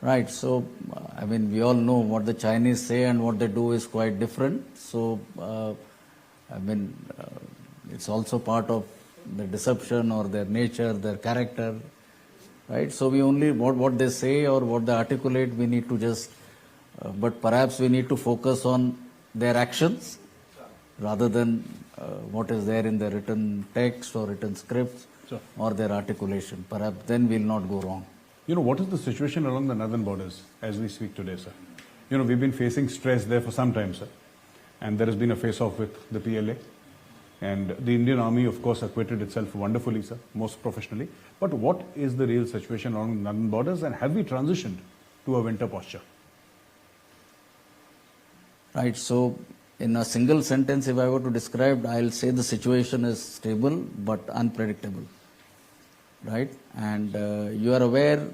Right. So, I mean, we all know what the Chinese say and what they do is quite different. So, I mean, it's also part of the deception or their nature, their character, right? So, we only, what they say or what they articulate, we need to just, but perhaps we need to focus on their actions rather than what is there in the written text or written scripts or their articulation. Perhaps then we'll not go wrong. You know, what is the situation along the northern borders as we speak today, sir? You know, we've been facing stress there for some time, sir. And there has been a face-off with the PLA. And the Indian Army, of course, acquitted itself wonderfully, sir, most professionally. But what is the real situation along the northern borders, and have we transitioned to a winter posture? Right. So, in a single sentence, if I were to describe, I'll say the situation is stable but unpredictable. Right? And you are aware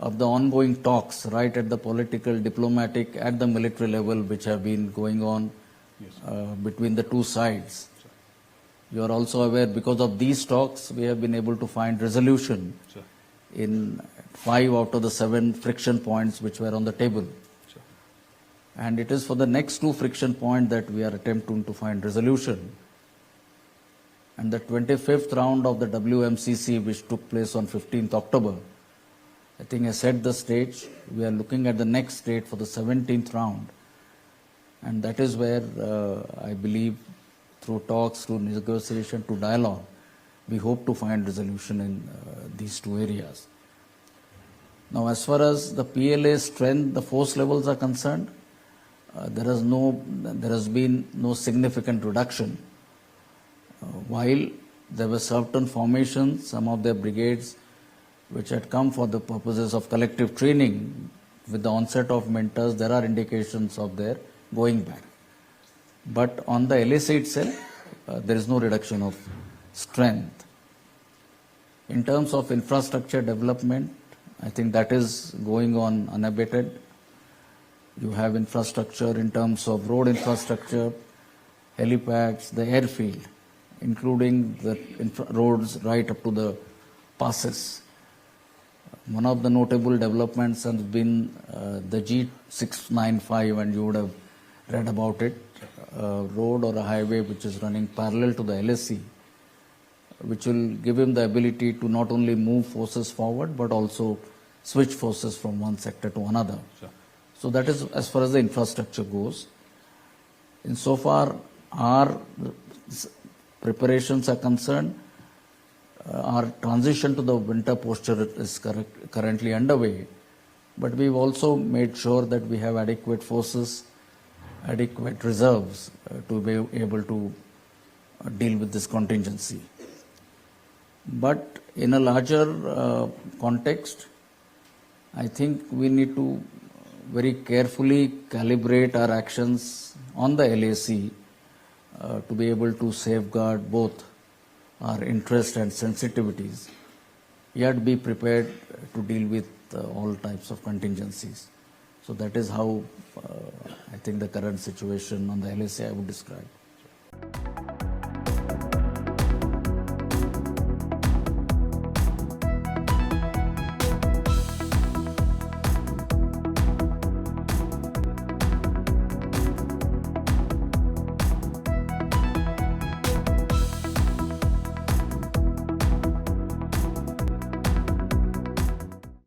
of the ongoing talks, right, at the political, diplomatic, at the military level, which have been going on between the two sides. You are also aware, because of these talks, we have been able to find resolution in 5 out of the 7 friction points which were on the table. And it is for the next 2 friction points that we are attempting to find resolution. And the 25th round of the WMCC, which took place on 15th October, I think has set the stage. We are looking at the next date for the 17th round. And that is where I believe through talks, through negotiation, to dialogue, we hope to find resolution in these 2 areas. Now, as far as the PLA's strength, the force levels are concerned, there has been no significant reduction. While there were certain formations, some of their brigades which had come for the purposes of collective training, with the onset of winters, there are indications of their going back. But on the LAC itself, there is no reduction of strength. In terms of infrastructure development, I think that is going on unabated. You have infrastructure in terms of road infrastructure, helipads, the airfield, including the roads right up to the passes. One of the notable developments has been the G695, and you would have read about it, a road or a highway which is running parallel to the LAC, which will give him the ability to not only move forces forward but also switch forces from one sector to another. So that is as far as the infrastructure goes. Insofar our preparations are concerned, our transition to the winter posture is currently underway, but we've also made sure that we have adequate forces, adequate reserves to be able to deal with this contingency. But in a larger context, I think we need to very carefully calibrate our actions on the LAC to be able to safeguard both our interests and sensitivities, yet be prepared to deal with all types of contingencies. So that is how I think the current situation on the LAC I would describe.